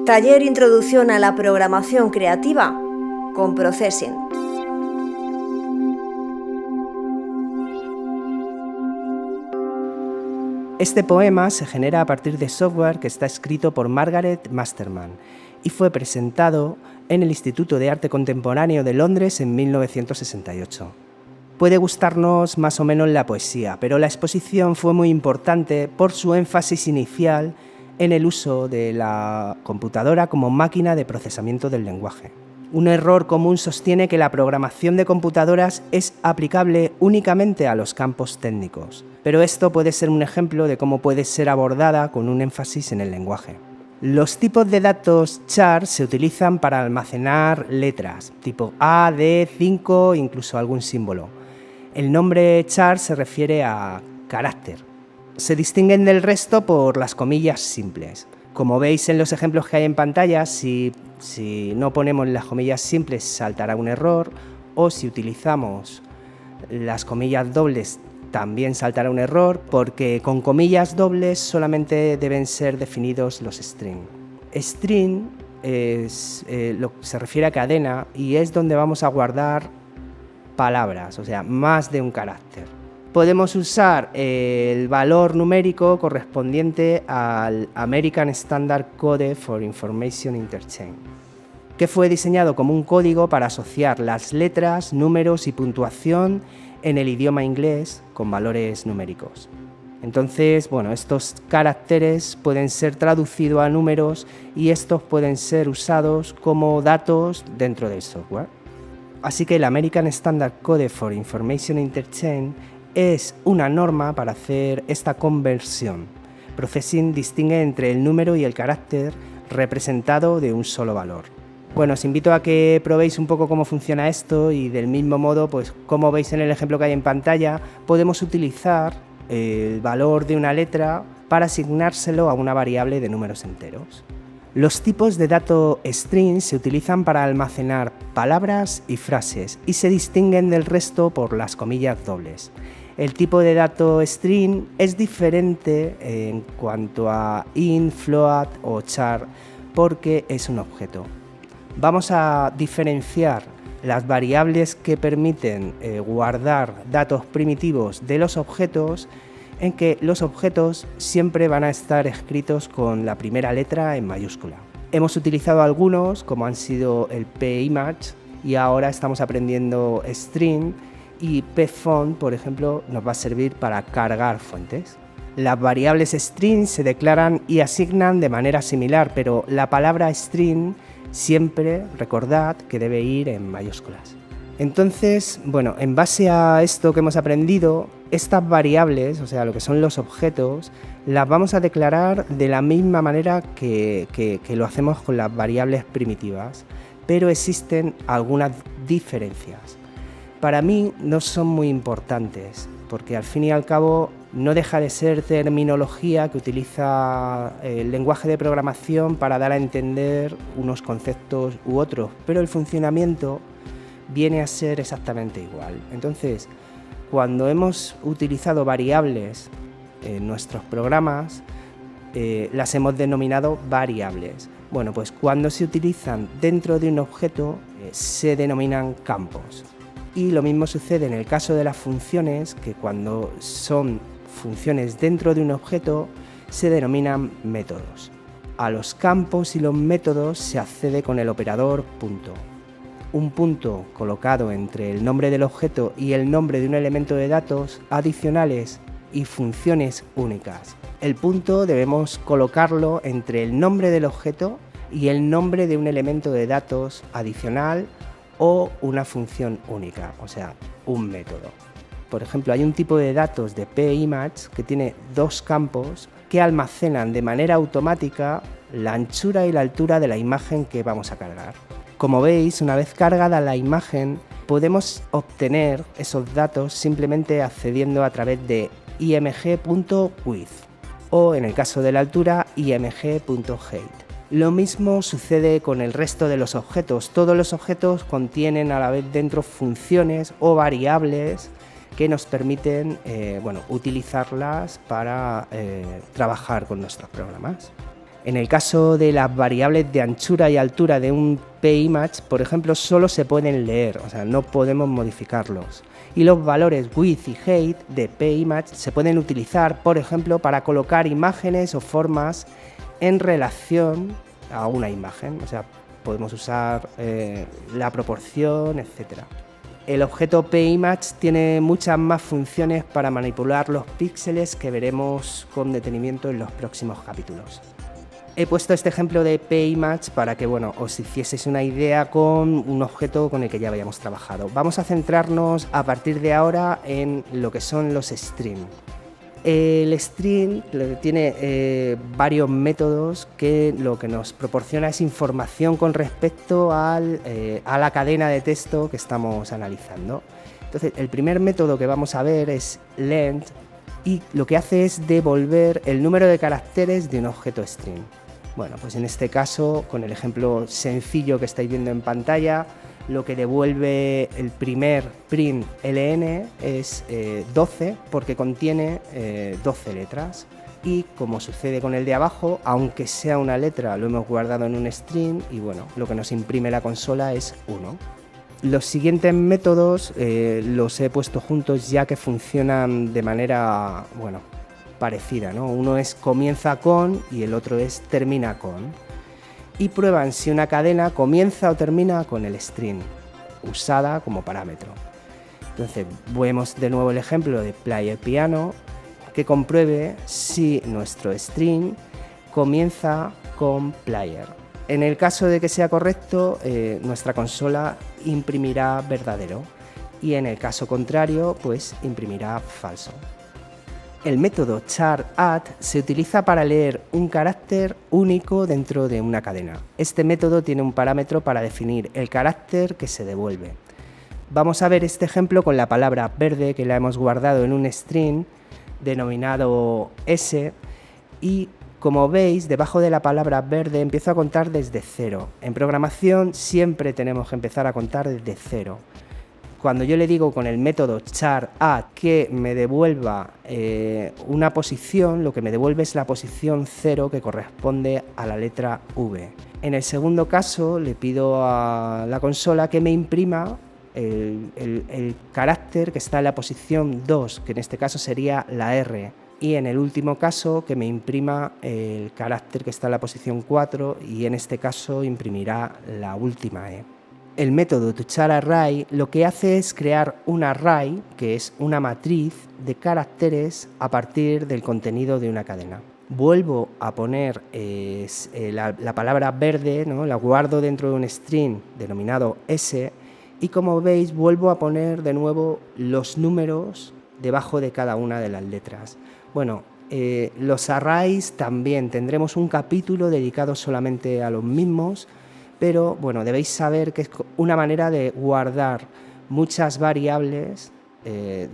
Taller Introducción a la Programación Creativa con Processing. Este poema se genera a partir de software que está escrito por Margaret Masterman y fue presentado en el Instituto de Arte Contemporáneo de Londres en 1968. Puede gustarnos más o menos la poesía, pero la exposición fue muy importante por su énfasis inicial en el uso de la computadora como máquina de procesamiento del lenguaje. Un error común sostiene que la programación de computadoras es aplicable únicamente a los campos técnicos, pero esto puede ser un ejemplo de cómo puede ser abordada con un énfasis en el lenguaje. Los tipos de datos char se utilizan para almacenar letras, tipo A, D, 5, incluso algún símbolo. El nombre char se refiere a carácter. Se distinguen del resto por las comillas simples. Como veis en los ejemplos que hay en pantalla, si no ponemos las comillas simples saltará un error, o si utilizamos las comillas dobles también saltará un error, porque con comillas dobles solamente deben ser definidos los string. String se refiere a cadena y es donde vamos a guardar palabras, o sea, más de un carácter. Podemos usar el valor numérico correspondiente al American Standard Code for Information Interchange, que fue diseñado como un código para asociar las letras, números y puntuación en el idioma inglés con valores numéricos. Entonces, estos caracteres pueden ser traducidos a números y estos pueden ser usados como datos dentro del software. Así que el American Standard Code for Information Interchange es una norma para hacer esta conversión. Processing distingue entre el número y el carácter representado de un solo valor. Os invito a que probéis un poco cómo funciona esto y del mismo modo, como veis en el ejemplo que hay en pantalla, podemos utilizar el valor de una letra para asignárselo a una variable de números enteros. Los tipos de dato string se utilizan para almacenar palabras y frases y se distinguen del resto por las comillas dobles. El tipo de dato string es diferente en cuanto a int, float o char porque es un objeto. Vamos a diferenciar las variables que permiten guardar datos primitivos de los objetos, en que los objetos siempre van a estar escritos con la primera letra en mayúscula. Hemos utilizado algunos, como han sido el pimage, y ahora estamos aprendiendo string, y pfont, por ejemplo, nos va a servir para cargar fuentes. Las variables string se declaran y asignan de manera similar, pero la palabra string siempre, recordad, que debe ir en mayúsculas. Entonces, en base a esto que hemos aprendido, estas variables, o sea, lo que son los objetos, las vamos a declarar de la misma manera que lo hacemos con las variables primitivas, pero existen algunas diferencias. Para mí no son muy importantes, porque al fin y al cabo no deja de ser terminología que utiliza el lenguaje de programación para dar a entender unos conceptos u otros, pero el funcionamiento viene a ser exactamente igual. Entonces, cuando hemos utilizado variables en nuestros programas, las hemos denominado variables. Cuando se utilizan dentro de un objeto, se denominan campos. Y lo mismo sucede en el caso de las funciones, que cuando son funciones dentro de un objeto, se denominan métodos. A los campos y los métodos se accede con el operador punto. Un punto colocado entre el nombre del objeto y el nombre de un elemento de datos adicionales y funciones únicas. El punto debemos colocarlo entre el nombre del objeto y el nombre de un elemento de datos adicional o una función única, o sea, un método. Por ejemplo, hay un tipo de datos de pimage que tiene dos campos que almacenan de manera automática la anchura y la altura de la imagen que vamos a cargar. Como veis, una vez cargada la imagen, podemos obtener esos datos simplemente accediendo a través de img.width o, en el caso de la altura, img.height. Lo mismo sucede con el resto de los objetos. Todos los objetos contienen a la vez dentro funciones o variables que nos permiten utilizarlas para trabajar con nuestros programas. En el caso de las variables de anchura y altura de un pImage, por ejemplo, solo se pueden leer, o sea, no podemos modificarlos. Y los valores width y height de pImage se pueden utilizar, por ejemplo, para colocar imágenes o formas en relación a una imagen, o sea, podemos usar la proporción, etc. El objeto pImage tiene muchas más funciones para manipular los píxeles que veremos con detenimiento en los próximos capítulos. He puesto este ejemplo de pImage para que os hicieseis una idea con un objeto con el que ya habíamos trabajado. Vamos a centrarnos a partir de ahora en lo que son los streams. El stream tiene varios métodos que lo que nos proporciona es información con respecto a la cadena de texto que estamos analizando. Entonces, el primer método que vamos a ver es length y lo que hace es devolver el número de caracteres de un objeto string. Bueno, pues en este caso, con el ejemplo sencillo que estáis viendo en pantalla, lo que devuelve el primer print ln es 12 porque contiene 12 letras. Y como sucede con el de abajo, aunque sea una letra, lo hemos guardado en un string y lo que nos imprime la consola es 1. Los siguientes métodos los he puesto juntos ya que funcionan de manera parecida, ¿no? Uno es comienza con y el otro es termina con. Y prueban si una cadena comienza o termina con el string, usada como parámetro. Entonces, vemos de nuevo el ejemplo de player piano, que compruebe si nuestro string comienza con player. En el caso de que sea correcto, nuestra consola imprimirá verdadero y en el caso contrario, pues imprimirá falso. El método char_add se utiliza para leer un carácter único dentro de una cadena. Este método tiene un parámetro para definir el carácter que se devuelve. Vamos a ver este ejemplo con la palabra verde que la hemos guardado en un string denominado S y como veis debajo de la palabra verde empiezo a contar desde 0. En programación siempre tenemos que empezar a contar desde 0. Cuando yo le digo con el método char_add que me devuelva una posición, lo que me devuelve es la posición 0 que corresponde a la letra V. En el segundo caso le pido a la consola que me imprima el carácter que está en la posición 2, que en este caso sería la R. Y en el último caso que me imprima el carácter que está en la posición 4 y en este caso imprimirá la última E. El método toCharArray lo que hace es crear un array, que es una matriz de caracteres a partir del contenido de una cadena. Vuelvo a poner la palabra verde, ¿no? La guardo dentro de un string denominado S y como veis vuelvo a poner de nuevo los números debajo de cada una de las letras. Los arrays también tendremos un capítulo dedicado solamente a los mismos, pero debéis saber que es una manera de guardar muchas variables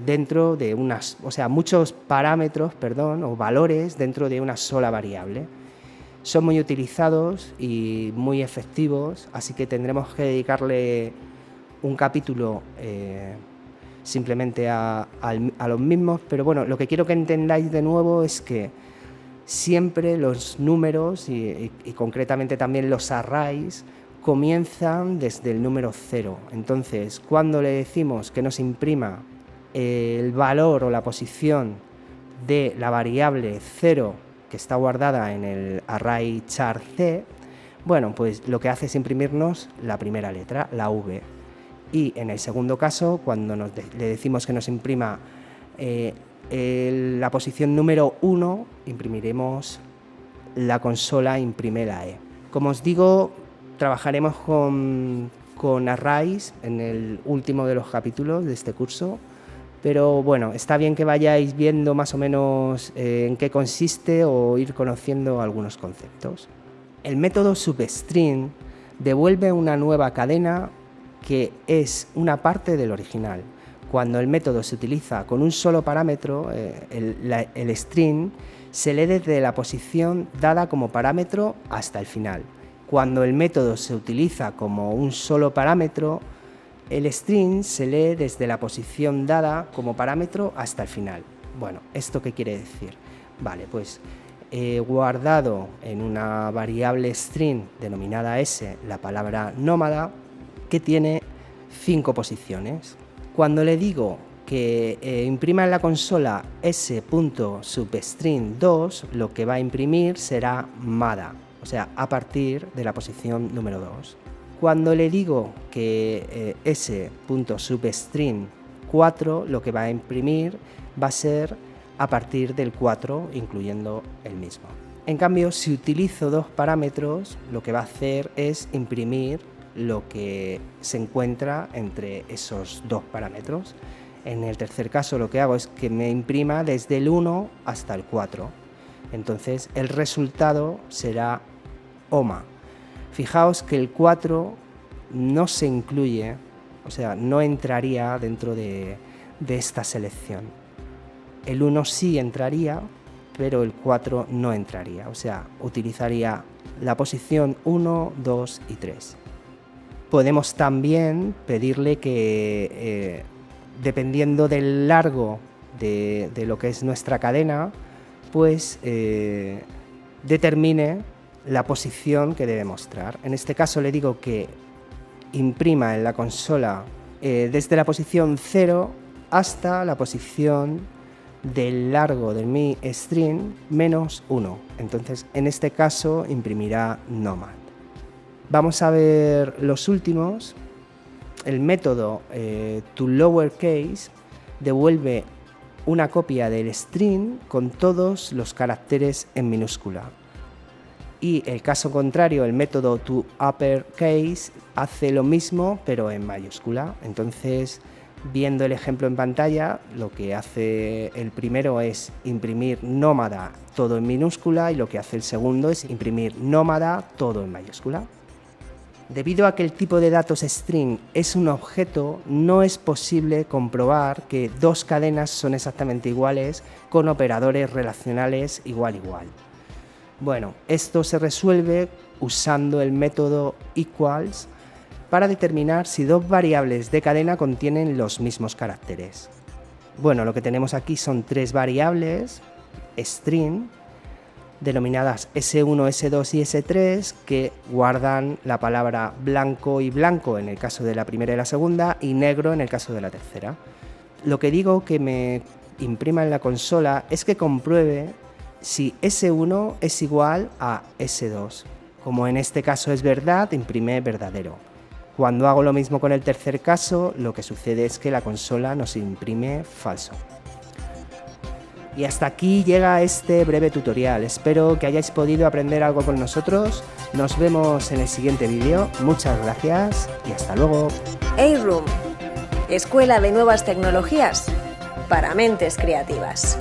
dentro de muchos parámetros, o valores dentro de una sola variable. Son muy utilizados y muy efectivos, así que tendremos que dedicarle un capítulo simplemente a los mismos, pero lo que quiero que entendáis de nuevo es que siempre los números y concretamente también los arrays comienzan desde el número 0. Entonces, cuando le decimos que nos imprima el valor o la posición de la variable 0 que está guardada en el array char_c, pues lo que hace es imprimirnos la primera letra, la V. Y en el segundo caso, cuando le decimos que nos imprima la posición número 1, imprimiremos la consola, imprime la E. Como os digo, trabajaremos con arrays en el último de los capítulos de este curso, pero está bien que vayáis viendo más o menos en qué consiste o ir conociendo algunos conceptos. El método substring devuelve una nueva cadena que es una parte del original. Cuando el método se utiliza con un solo parámetro, el string se lee desde la posición dada como parámetro hasta el final. Cuando el método se utiliza como un solo parámetro, el string se lee desde la posición dada como parámetro hasta el final. ¿Esto qué quiere decir? Vale, pues he guardado en una variable string denominada s la palabra nómada, que tiene 5 posiciones. Cuando le digo que imprima en la consola s.substring2, lo que va a imprimir será mada, o sea, a partir de la posición número 2. Cuando le digo que s.substring4, lo que va a imprimir va a ser a partir del 4, incluyendo el mismo. En cambio, si utilizo 2 parámetros, lo que va a hacer es imprimir lo que se encuentra entre esos 2 parámetros. En el tercer caso lo que hago es que me imprima desde el 1 hasta el 4. Entonces el resultado será OMA. Fijaos que el 4 no se incluye, o sea, no entraría dentro de esta selección. El 1 sí entraría, pero el 4 no entraría, o sea, utilizaría la posición 1, 2 y 3. Podemos también pedirle que, dependiendo del largo de lo que es nuestra cadena, pues determine la posición que debe mostrar. En este caso le digo que imprima en la consola desde la posición 0 hasta la posición del largo de mi string menos 1. Entonces, en este caso imprimirá nomad. Vamos a ver los últimos. El método toLowerCase devuelve una copia del string con todos los caracteres en minúscula. Y el caso contrario, el método toUpperCase hace lo mismo pero en mayúscula. Entonces, viendo el ejemplo en pantalla, lo que hace el primero es imprimir nómada todo en minúscula y lo que hace el segundo es imprimir nómada todo en mayúscula. Debido a que el tipo de datos string es un objeto, no es posible comprobar que 2 cadenas son exactamente iguales con operadores relacionales igual. Bueno, esto se resuelve usando el método equals para determinar si 2 variables de cadena contienen los mismos caracteres. Bueno, lo que tenemos aquí son 3 variables string denominadas S1, S2 y S3 que guardan la palabra blanco y blanco en el caso de la primera y la segunda y negro en el caso de la tercera. Lo que digo que me imprima en la consola es que compruebe si S1 es igual a S2. Como en este caso es verdad, imprime verdadero. Cuando hago lo mismo con el tercer caso, lo que sucede es que la consola nos imprime falso. Y hasta aquí llega este breve tutorial. Espero que hayáis podido aprender algo con nosotros. Nos vemos en el siguiente vídeo. Muchas gracias y hasta luego. A-Room, Escuela de Nuevas Tecnologías para Mentes Creativas.